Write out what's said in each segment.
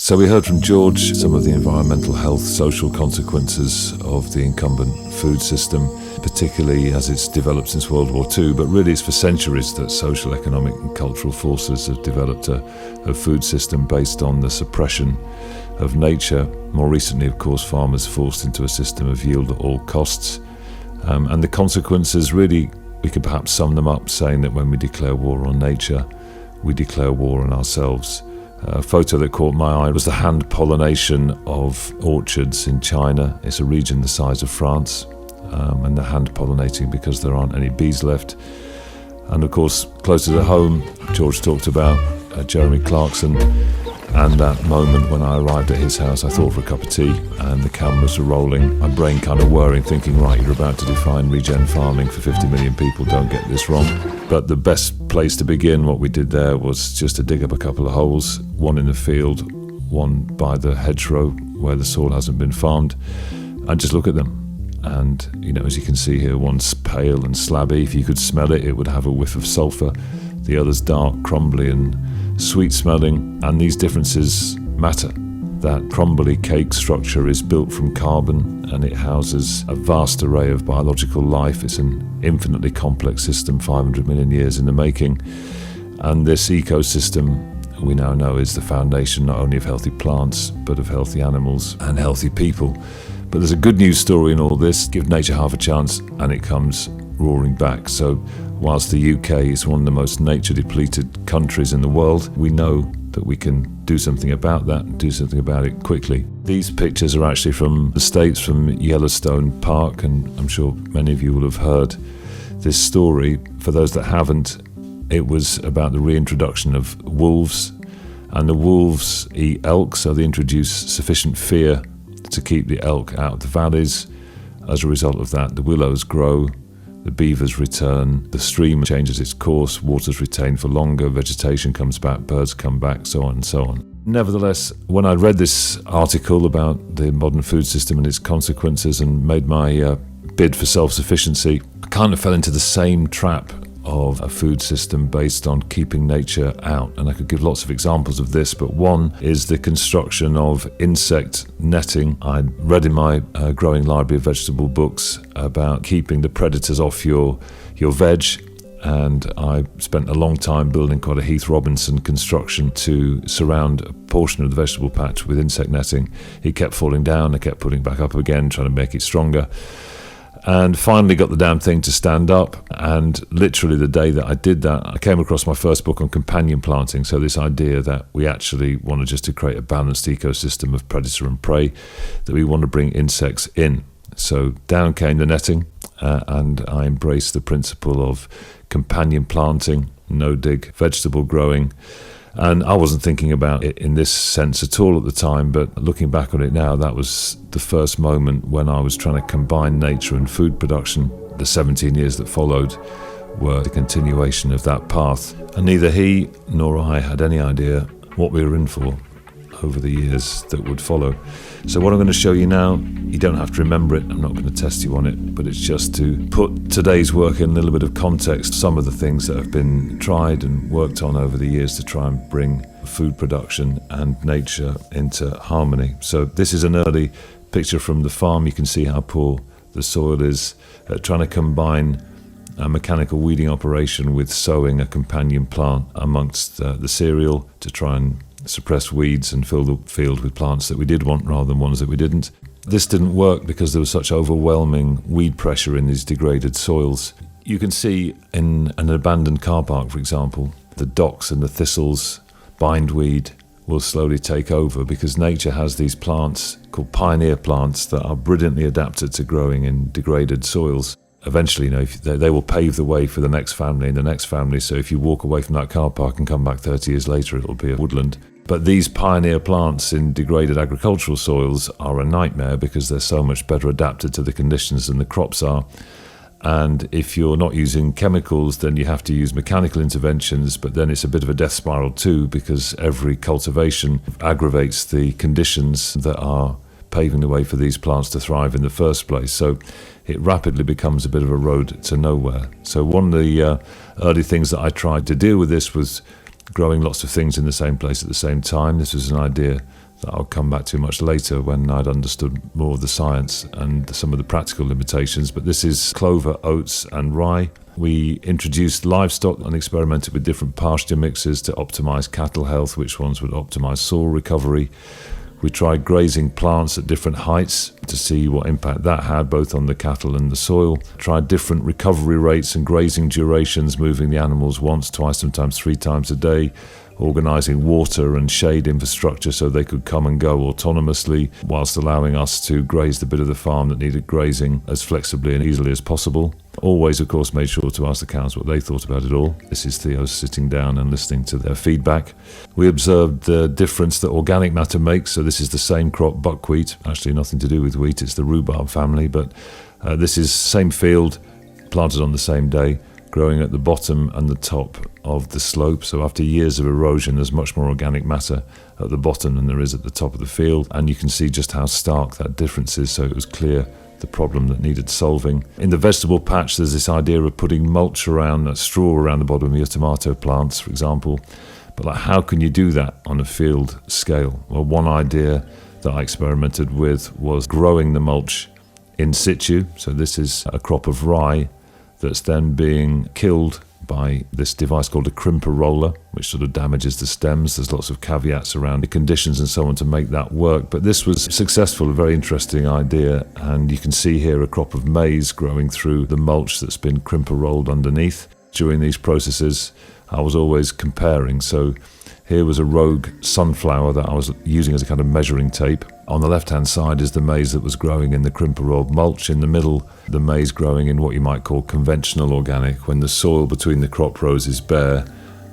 So we heard from George some of the environmental, health, social consequences of the incumbent food system, particularly as it's developed since World War II, but really it's for centuries that social, economic and cultural forces have developed a food system based on the suppression of nature. More recently, of course, farmers forced into a system of yield at all costs. And the consequences, really, we could perhaps sum them up saying that when we declare war on nature, we declare war on ourselves. A photo that caught my eye was the hand pollination of orchards in China. It's a region the size of France, and they're hand pollinating because there aren't any bees left. And of course, closer to home, George talked about Jeremy Clarkson, and that moment when I arrived at his house, I thought for a cup of tea, and the cameras were rolling, my brain kind of whirring, thinking, right, you're about to define regen farming for 50 million people, don't get this wrong. But the best place to begin, what we did there, was just to dig up a couple of holes, one in the field, one by the hedgerow where the soil hasn't been farmed, and just look at them. And, you know, as you can see here, one's pale and slabby. If you could smell it, it would have a whiff of sulphur. The other's dark, crumbly and sweet smelling, and these differences matter. That crumbly cake structure is built from carbon, and it houses a vast array of biological life. It's an infinitely complex system, 500 million years in the making. And this ecosystem, we now know, is the foundation not only of healthy plants, but of healthy animals and healthy people. But there's a good news story in all this. Give nature half a chance, and it comes roaring back. So whilst the UK is one of the most nature-depleted countries in the world, we know that we can do something about that and do something about it quickly. These pictures are actually from the States, from Yellowstone Park, and I'm sure many of you will have heard this story. For those that haven't, it was about the reintroduction of wolves, and the wolves eat elk, so they introduce sufficient fear to keep the elk out of the valleys. As a result of that, the willows grow, the beavers return, the stream changes its course, water's retained for longer, vegetation comes back, birds come back, so on and so on. Nevertheless, when I read this article about the modern food system and its consequences and made my bid for self-sufficiency, I kind of fell into the same trap of a food system based on keeping nature out. And I could give lots of examples of this, but one is the construction of insect netting. I read in my growing library of vegetable books about keeping the predators off your veg, and I spent a long time building quite a Heath Robinson construction to surround a portion of the vegetable patch with insect netting. It kept falling down, I kept putting it back up again, trying to make it stronger. And finally got the damn thing to stand up, and literally the day that I did that, I came across my first book on companion planting. So this idea that we actually want to create a balanced ecosystem of predator and prey, that we want to bring insects in. So down came the netting, and I embraced the principle of companion planting, no-dig, vegetable growing. And I wasn't thinking about it in this sense at all at the time, but looking back on it now, that was the first moment when I was trying to combine nature and food production. The 17 years that followed were the continuation of that path. And neither he nor I had any idea what we were in for over the years that would follow. So what I'm going to show you now, you don't have to remember it, I'm not going to test you on it, but it's just to put today's work in a little bit of context, some of the things that have been tried and worked on over the years to try and bring food production and nature into harmony. So this is an early picture from the farm. You can see how poor the soil is, trying to combine a mechanical weeding operation with sowing a companion plant amongst the cereal to try and suppress weeds and fill the field with plants that we did want rather than ones that we didn't. This didn't work because there was such overwhelming weed pressure in these degraded soils. You can see in an abandoned car park, for example, the docks and the thistles, bindweed will slowly take over because nature has these plants called pioneer plants that are brilliantly adapted to growing in degraded soils. Eventually, you know, they will pave the way for the next family and the next family. So if you walk away from that car park and come back 30 years later, it'll be a woodland. But these pioneer plants in degraded agricultural soils are a nightmare because they're so much better adapted to the conditions than the crops are. And if you're not using chemicals, then you have to use mechanical interventions, but then it's a bit of a death spiral too because every cultivation aggravates the conditions that are paving the way for these plants to thrive in the first place. So it rapidly becomes a bit of a road to nowhere. So one of the early things that I tried to deal with this was growing lots of things in the same place at the same time. This was an idea that I'll come back to much later when I'd understood more of the science and some of the practical limitations. But this is clover, oats and rye. We introduced livestock and experimented with different pasture mixes to optimise cattle health, which ones would optimise soil recovery. We tried grazing plants at different heights to see what impact that had, both on the cattle and the soil. Tried different recovery rates and grazing durations, moving the animals once, twice, sometimes 3 times a day, organising water and shade infrastructure so they could come and go autonomously, whilst allowing us to graze the bit of the farm that needed grazing as flexibly and easily as possible. Always, of course, made sure to ask the cows what they thought about it all. This is Theo sitting down and listening to their feedback. We observed the difference that organic matter makes. So this is the same crop, buckwheat, actually nothing to do with wheat, it's the rhubarb family, but this is same field, planted on the same day, growing at the bottom and the top of the slope. So after years of erosion, there's much more organic matter at the bottom than there is at the top of the field. And you can see just how stark that difference is. So it was clear the problem that needed solving. In the vegetable patch, there's this idea of putting mulch around, straw around the bottom of your tomato plants, for example. But how can you do that on a field scale? Well, one idea that I experimented with was growing the mulch in situ. So this is a crop of rye that's then being killed by this device called a crimper roller, which sort of damages the stems. There's lots of caveats around the conditions and so on to make that work. But this was successful, a very interesting idea. And you can see here a crop of maize growing through the mulch that's been crimper rolled underneath. During these processes, I was always comparing. So here was a rogue sunflower that I was using as a kind of measuring tape. On the left-hand side is the maize that was growing in the crimper-rolled mulch. In the middle, the maize growing in what you might call conventional organic, when the soil between the crop rows is bare,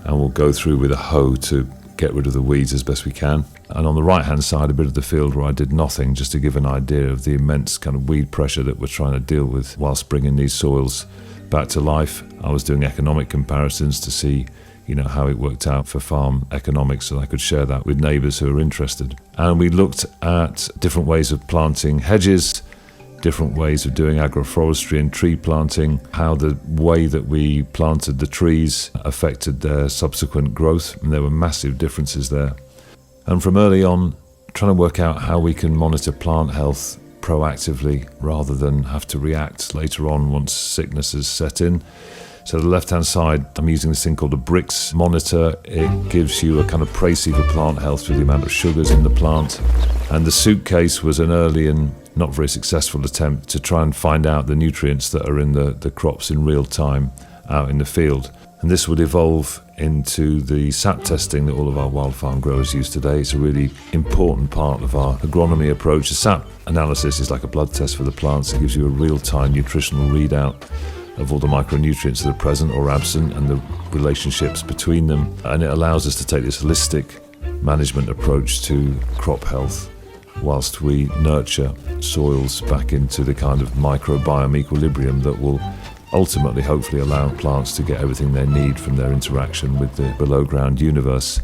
and we'll go through with a hoe to get rid of the weeds as best we can. And on the right-hand side, a bit of the field where I did nothing, just to give an idea of the immense kind of weed pressure that we're trying to deal with whilst bringing these soils back to life. I was doing economic comparisons to see how it worked out for farm economics, so I could share that with neighbours who are interested. And we looked at different ways of planting hedges, different ways of doing agroforestry and tree planting, how the way that we planted the trees affected their subsequent growth, and there were massive differences there. And from early on, trying to work out how we can monitor plant health proactively rather than have to react later on once sickness has set in. So the left-hand side, I'm using this thing called a Brix monitor. It gives you a kind of précis for plant health through the amount of sugars in the plant. And the suitcase was an early and not very successful attempt to try and find out the nutrients that are in the crops in real time out in the field. And this would evolve into the sap testing that all of our wild farm growers use today. It's a really important part of our agronomy approach. The sap analysis is like a blood test for the plants. It gives you a real-time nutritional readout of all the micronutrients that are present or absent and the relationships between them. And it allows us to take this holistic management approach to crop health whilst we nurture soils back into the kind of microbiome equilibrium that will ultimately hopefully allow plants to get everything they need from their interaction with the below ground universe.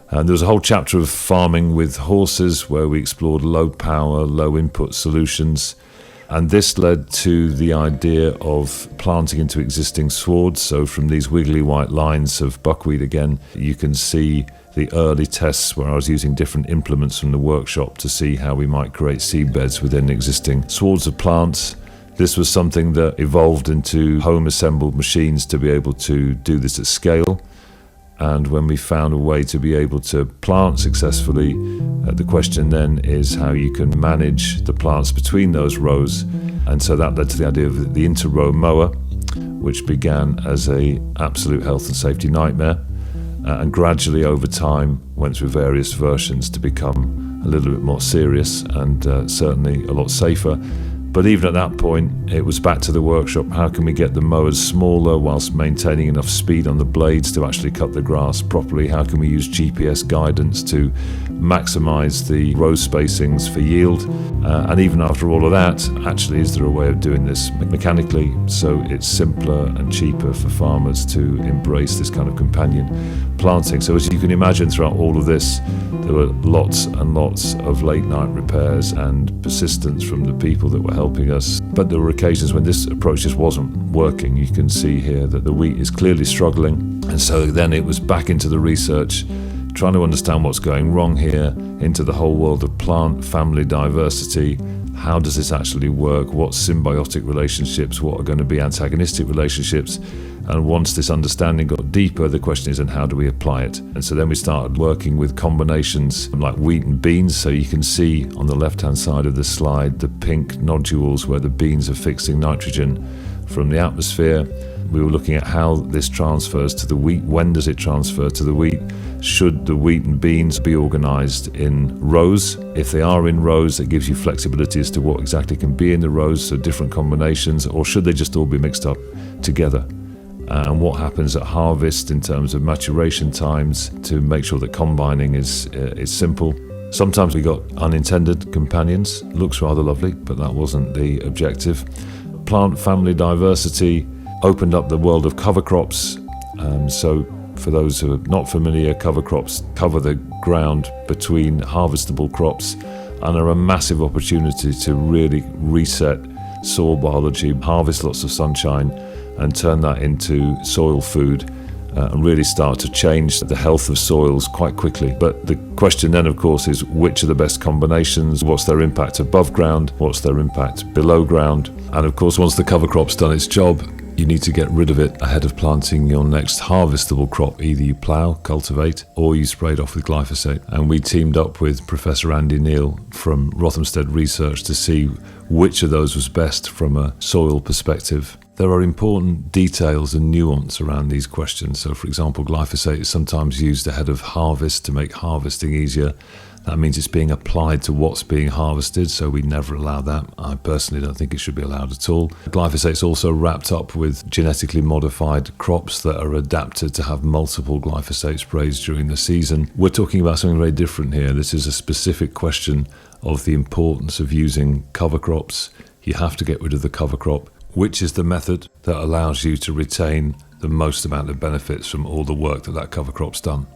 And there was a whole chapter of farming with horses where we explored low power, low input solutions. And this led to the idea of planting into existing swards. So from these wiggly white lines of buckwheat again, you can see the early tests where I was using different implements from the workshop to see how we might create seed beds within existing swards of plants. This was something that evolved into home-assembled machines to be able to do this at scale. And when we found a way to be able to plant successfully, the question then is how you can manage the plants between those rows. And so that led to the idea of the inter-row mower, which began as an absolute health and safety nightmare, and gradually over time went through various versions to become a little bit more serious and certainly a lot safer. But even at that point, it was back to the workshop. How can we get the mowers smaller whilst maintaining enough speed on the blades to actually cut the grass properly? How can we use GPS guidance to maximize the row spacings for yield? And even after all of that, actually, is there a way of doing this mechanically so it's simpler and cheaper for farmers to embrace this kind of companion planting? So as you can imagine, throughout all of this, there were lots and lots of late night repairs and persistence from the people that were helping us. But there were occasions when this approach just wasn't working. You can see here that the wheat is clearly struggling. And so then it was back into the research trying to understand what's going wrong here, into the whole world of plant family diversity. How does this actually work? What symbiotic relationships? What are going to be antagonistic relationships? And once this understanding got deeper, the question is, and how do we apply it? And so then we started working with combinations like wheat and beans. So you can see on the left-hand side of the slide the pink nodules where the beans are fixing nitrogen from the atmosphere. We were looking at how this transfers to the wheat. When does it transfer to the wheat? Should the wheat and beans be organized in rows? If they are in rows, it gives you flexibility as to what exactly can be in the rows, so different combinations, or should they just all be mixed up together? And what happens at harvest in terms of maturation times to make sure that combining is simple. Sometimes we got unintended companions. Looks rather lovely, but that wasn't the objective. Plant family diversity opened up the world of cover crops. So for those who are not familiar, cover crops cover the ground between harvestable crops and are a massive opportunity to really reset soil biology, harvest lots of sunshine and turn that into soil food and really start to change the health of soils quite quickly. But the question then, of course, is which are the best combinations? What's their impact above ground? What's their impact below ground? And of course, once the cover crop's done its job, you need to get rid of it ahead of planting your next harvestable crop. Either you plough, cultivate, or you spray it off with glyphosate. And we teamed up with Professor Andy Neal from Rothamsted Research to see which of those was best from a soil perspective. There are important details and nuance around these questions. So, for example, glyphosate is sometimes used ahead of harvest to make harvesting easier. That means it's being applied to what's being harvested, so we never allow that. I personally don't think it should be allowed at all. Glyphosate is also wrapped up with genetically modified crops that are adapted to have multiple glyphosate sprays during the season. We're talking about something very different here. This is a specific question of the importance of using cover crops. You have to get rid of the cover crop. Which is the method that allows you to retain the most amount of benefits from all the work that cover crop's done?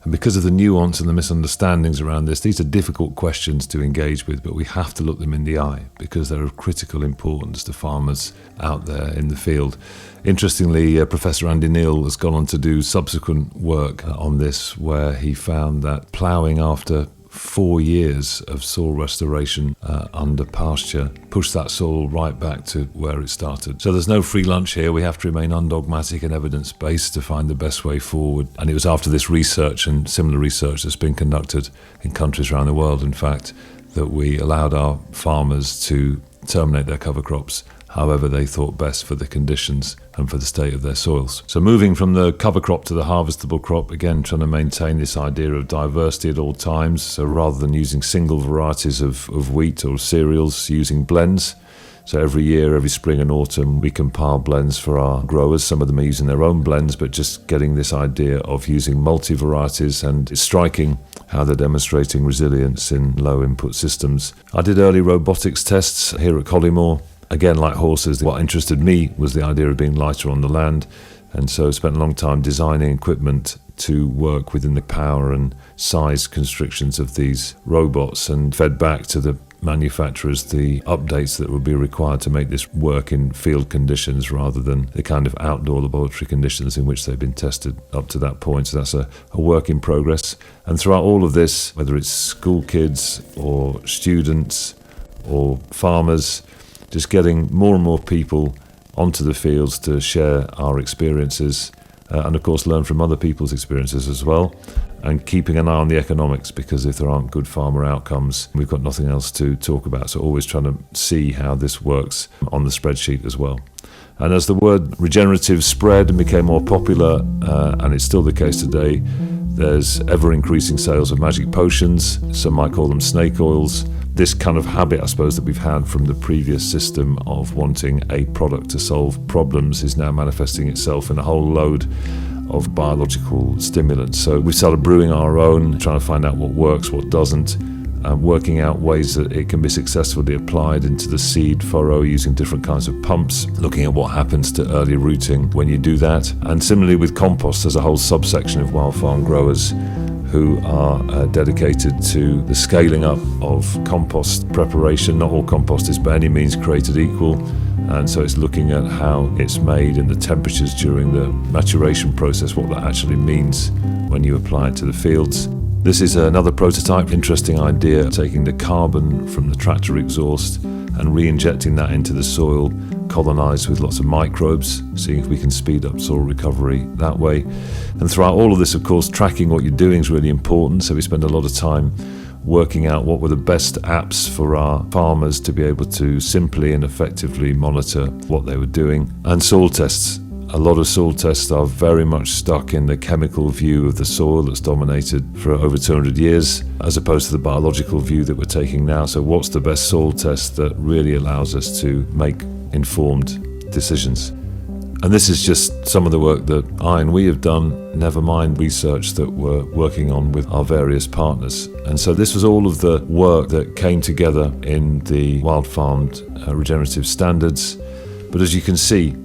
And because of the nuance and the misunderstandings around this, these are difficult questions to engage with, but we have to look them in the eye because they're of critical importance to farmers out there in the field. Interestingly, Professor Andy Neal has gone on to do subsequent work on this, where he found that ploughing after 4 years of soil restoration under pasture pushed that soil right back to where it started. So there's no free lunch here. We have to remain undogmatic and evidence-based to find the best way forward. And it was after this research and similar research that's been conducted in countries around the world, in fact, that we allowed our farmers to terminate their cover crops however they thought best for the conditions and for the state of their soils. So moving from the cover crop to the harvestable crop, again trying to maintain this idea of diversity at all times. So rather than using single varieties of wheat or cereals, using blends. So every year, every spring and autumn, we compile blends for our growers. Some of them are using their own blends, but just getting this idea of using multi-varieties, and it's striking how they're demonstrating resilience in low input systems. I did early robotics tests here at Colleymore. Again, like horses, what interested me was the idea of being lighter on the land, and so I spent a long time designing equipment to work within the power and size constrictions of these robots, and fed back to the manufacturers the updates that would be required to make this work in field conditions rather than the kind of outdoor laboratory conditions in which they've been tested up to that point. So that's a work in progress. And throughout all of this, whether it's school kids or students or farmers, just getting more and more people onto the fields to share our experiences and of course learn from other people's experiences as well, and keeping an eye on the economics, because if there aren't good farmer outcomes, we've got nothing else to talk about. So always trying to see how this works on the spreadsheet as well. And as the word regenerative spread and became more popular, and it's still the case today, there's ever-increasing sales of magic potions. Some might call them snake oils. This kind of habit, I suppose, that we've had from the previous system of wanting a product to solve problems is now manifesting itself in a whole load of biological stimulants. So we started brewing our own, trying to find out what works, what doesn't, working out ways that it can be successfully applied into the seed furrow using different kinds of pumps, looking at what happens to early rooting when you do that. And similarly with compost, there's a whole subsection of Wildfarmed growers who are dedicated to the scaling up of compost preparation. Not all compost is by any means created equal, And so it's looking at how it's made and the temperatures during the maturation process, what that actually means when you apply it to the fields. This is another prototype, interesting idea, taking the carbon from the tractor exhaust and re-injecting that into the soil, colonised with lots of microbes, seeing if we can speed up soil recovery that way. And throughout all of this, of course, tracking what you're doing is really important, so we spend a lot of time working out what were the best apps for our farmers to be able to simply and effectively monitor what they were doing. And soil tests. A lot of soil tests are very much stuck in the chemical view of the soil that's dominated for over 200 years, as opposed to the biological view that we're taking now. So what's the best soil test that really allows us to make informed decisions? And this is just some of the work that I and we have done, never mind research that we're working on with our various partners. And so this was all of the work that came together in the Wildfarmed regenerative standards. But as you can see,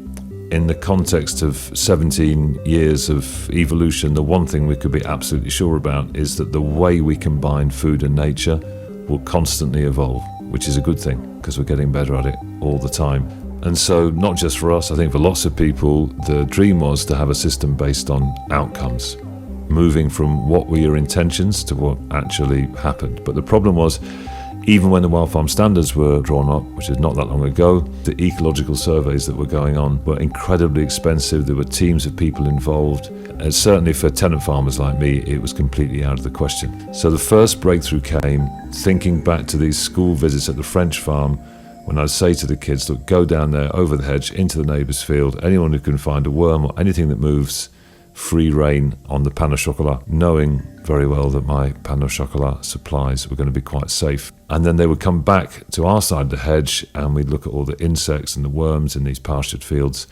in the context of 17 years of evolution, the one thing we could be absolutely sure about is that the way we combine food and nature will constantly evolve, which is a good thing because we're getting better at it all the time. And so not just for us, I think for lots of people, the dream was to have a system based on outcomes, moving from what were your intentions to what actually happened. But the problem was, even when the Wildfarmed standards were drawn up, which is not that long ago, the ecological surveys that were going on were incredibly expensive. There were teams of people involved. And certainly for tenant farmers like me, it was completely out of the question. So the first breakthrough came thinking back to these school visits at the French farm, when I'd say to the kids, look, go down there over the hedge into the neighbour's field, anyone who can find a worm or anything that moves, free rein on the pain au chocolat, knowing very well that my pain au chocolat supplies were going to be quite safe. And then they would come back to our side of the hedge and we'd look at all the insects and the worms in these pastured fields.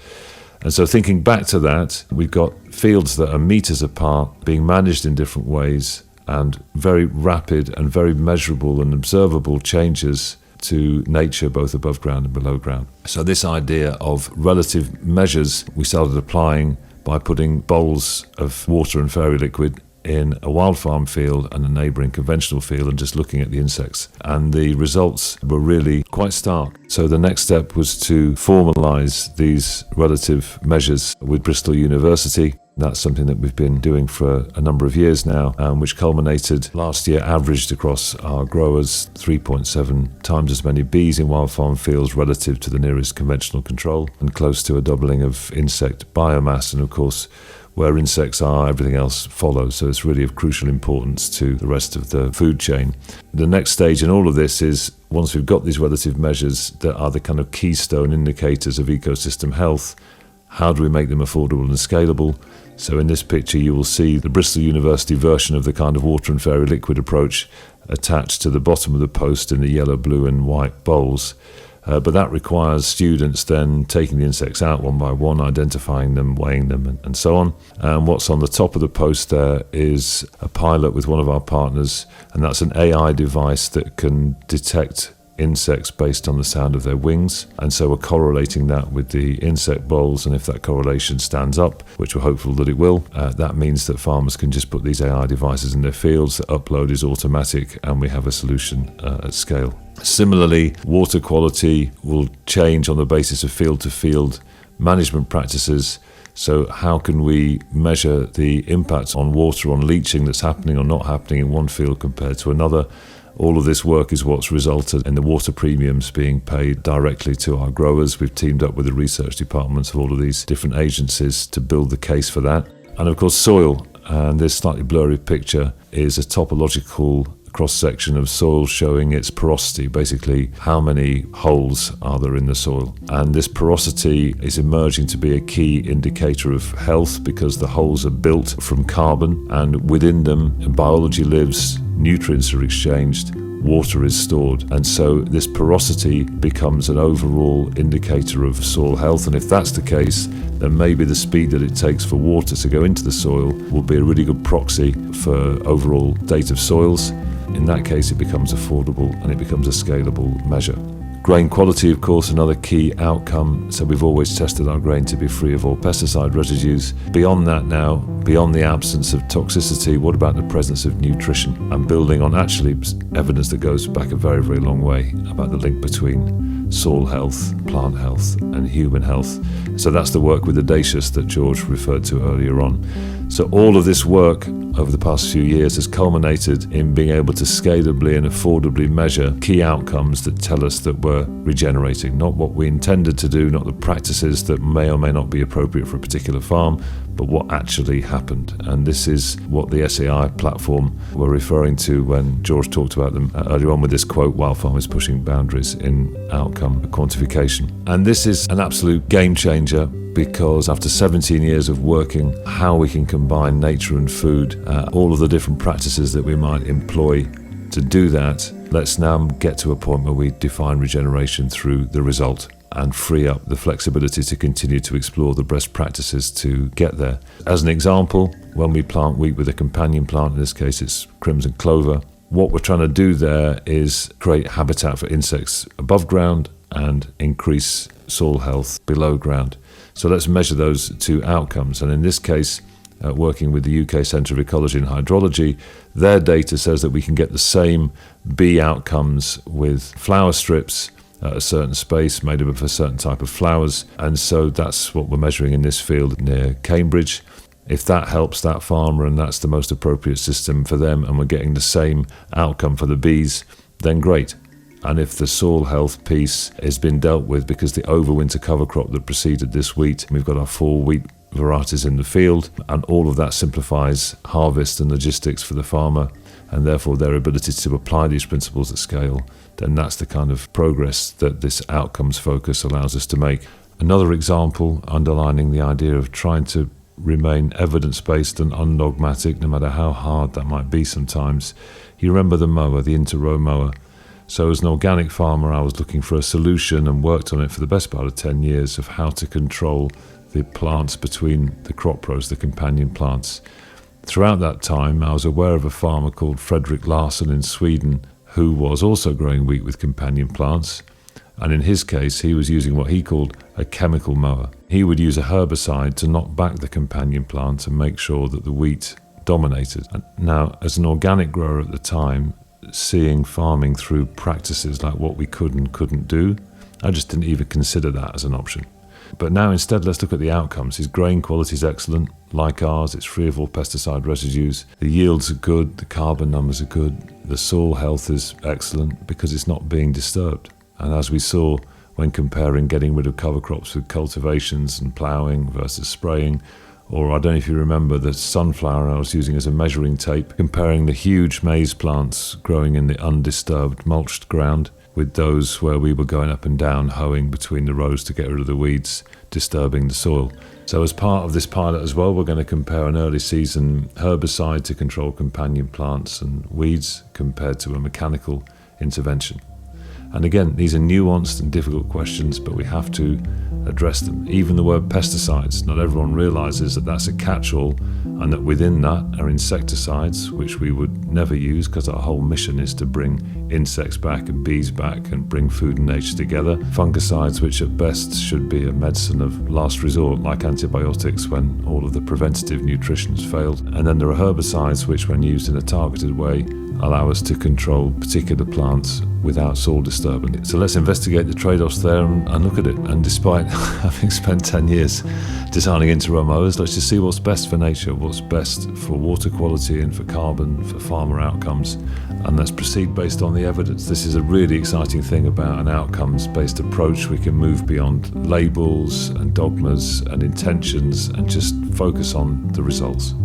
And so thinking back to that, we've got fields that are metres apart, being managed in different ways, and very rapid and very measurable and observable changes to nature, both above ground and below ground. So this idea of relative measures we started applying by putting bowls of water and fairy liquid in a wild farm field and a neighbouring conventional field and just looking at the insects. And the results were really quite stark. So the next step was to formalise these relative measures with Bristol University. That's something that we've been doing for a number of years now, which culminated last year, averaged across our growers 3.7 times as many bees in wild farm fields relative to the nearest conventional control, and close to a doubling of insect biomass. And of course, where insects are, everything else follows. So it's really of crucial importance to the rest of the food chain. The next stage in all of this is, once we've got these relative measures that are the kind of keystone indicators of ecosystem health, how do we make them affordable and scalable? So in this picture you will see the Bristol University version of the kind of water and fairy liquid approach attached to the bottom of the post in the yellow, blue and white bowls. But that requires students then taking the insects out one by one, identifying them, weighing them and so on. And what's on the top of the post there is a pilot with one of our partners, and that's an AI device that can detect insects based on the sound of their wings. And so we're correlating that with the insect bowls, and if that correlation stands up, which we're hopeful that it will, that means that farmers can just put these AI devices in their fields, the upload is automatic, and we have a solution at scale. Similarly, water quality will change on the basis of field-to-field management practices. So how can we measure the impact on water, on leaching that's happening or not happening in one field compared to another? All of this work is what's resulted in the water premiums being paid directly to our growers. We've teamed up with the research departments of all of these different agencies to build the case for that. And of course, soil. And this slightly blurry picture is a topological cross-section of soil showing its porosity, basically how many holes are there in the soil. And this porosity is emerging to be a key indicator of health because the holes are built from carbon, and within them biology lives, nutrients are exchanged, water is stored. And so this porosity becomes an overall indicator of soil health. And if that's the case, then maybe the speed that it takes for water to go into the soil will be a really good proxy for overall date of soils. In that case, it becomes affordable and it becomes a scalable measure. Grain quality, of course, another key outcome. So we've always tested our grain to be free of all pesticide residues. Beyond that now, beyond the absence of toxicity, what about the presence of nutrition? I'm building on actually evidence that goes back a very, very long way about the link between soil health, plant health, and human health. So that's the work with audacious that George referred to earlier on. So all of this work over the past few years has culminated in being able to scalably and affordably measure key outcomes that tell us that we're regenerating, not what we intended to do, not the practices that may or may not be appropriate for a particular farm, but what actually happened. And this is what the SAI platform were referring to when George talked about them earlier on with this quote, Wildfarmed is pushing boundaries in outcome quantification. And this is an absolute game changer, because after 17 years of working how we can combine nature and food, all of the different practices that we might employ to do that, let's now get to a point where we define regeneration through the result and free up the flexibility to continue to explore the best practices to get there. As an example, when we plant wheat with a companion plant, in this case it's crimson clover, what we're trying to do there is create habitat for insects above ground and increase soil health below ground. So let's measure those two outcomes. And in this case, working with the UK Centre of Ecology and Hydrology, their data says that we can get the same bee outcomes with flower strips at a certain space made up of a certain type of flowers. And so that's what we're measuring in this field near Cambridge. If that helps that farmer and that's the most appropriate system for them and we're getting the same outcome for the bees, then great. And if the soil health piece has been dealt with because the overwinter cover crop that preceded this wheat, we've got our 4 wheat varieties in the field, and all of that simplifies harvest and logistics for the farmer, and therefore their ability to apply these principles at scale, then that's the kind of progress that this outcomes focus allows us to make. Another example underlining the idea of trying to remain evidence-based and undogmatic, no matter how hard that might be sometimes. You remember the mower, the inter-row mower. So as an organic farmer, I was looking for a solution and worked on it for the best part of 10 years of how to control the plants between the crop rows, the companion plants. Throughout that time, I was aware of a farmer called Frederick Larsson in Sweden who was also growing wheat with companion plants. And in his case, he was using what he called a chemical mower. He would use a herbicide to knock back the companion plant and make sure that the wheat dominated. And now, as an organic grower at the time, seeing farming through practices like what we could and couldn't do, I just didn't even consider that as an option. But now instead, let's look at the outcomes. His grain quality is excellent, like ours. It's free of all pesticide residues. The yields are good, the carbon numbers are good. The soil health is excellent because it's not being disturbed. And as we saw when comparing getting rid of cover crops with cultivations and ploughing versus spraying, or I don't know if you remember the sunflower I was using as a measuring tape, comparing the huge maize plants growing in the undisturbed mulched ground with those where we were going up and down hoeing between the rows to get rid of the weeds, disturbing the soil. So as part of this pilot as well, we're going to compare an early season herbicide to control companion plants and weeds compared to a mechanical intervention. And again, these are nuanced and difficult questions, but we have to address them. Even the word pesticides, not everyone realises that that's a catch-all, and that within that are insecticides, which we would never use because our whole mission is to bring insects back and bees back and bring food and nature together. Fungicides, which at best should be a medicine of last resort, like antibiotics when all of the preventative nutrition's failed. And then there are herbicides, which when used in a targeted way, allow us to control particular plants without soil disturbance. So let's investigate the trade-offs there and look at it. And despite having spent 10 years designing inter-row mowers, let's just see what's best for nature, what's best for water quality and for carbon, for farmer outcomes. And let's proceed based on the evidence. This is a really exciting thing about an outcomes-based approach. We can move beyond labels and dogmas and intentions and just focus on the results.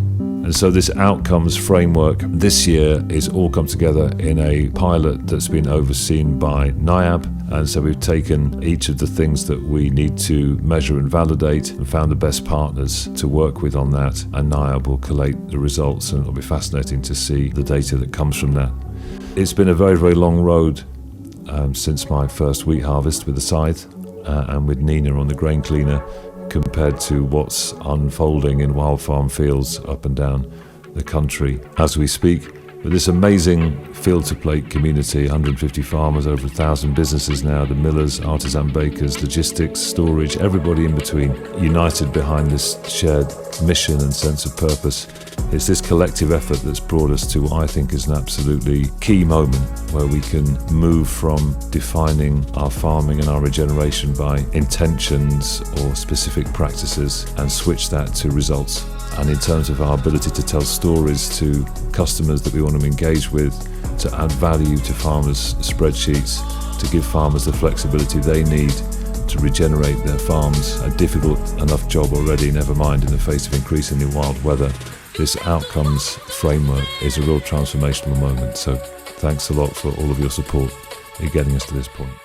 And so this outcomes framework this year is all come together in a pilot that's been overseen by NIAB. And so we've taken each of the things that we need to measure and validate and found the best partners to work with on that. And NIAB will collate the results, and it'll be fascinating to see the data that comes from that. It's been a very, very long road since my first wheat harvest with the scythe and with Nina on the grain cleaner, compared to what's unfolding in wild farm fields up and down the country as we speak. But this amazing field to plate community, 150 farmers, over 1,000 businesses now, the millers, artisan bakers, logistics, storage, everybody in between, united behind this shared mission and sense of purpose. It's this collective effort that's brought us to what I think is an absolutely key moment where we can move from defining our farming and our regeneration by intentions or specific practices and switch that to results. And in terms of our ability to tell stories to customers that we want to engage with, to add value to farmers' spreadsheets, to give farmers the flexibility they need to regenerate their farms, a difficult enough job already, never mind in the face of increasingly wild weather. This outcomes framework is a real transformational moment. So thanks a lot for all of your support in getting us to this point.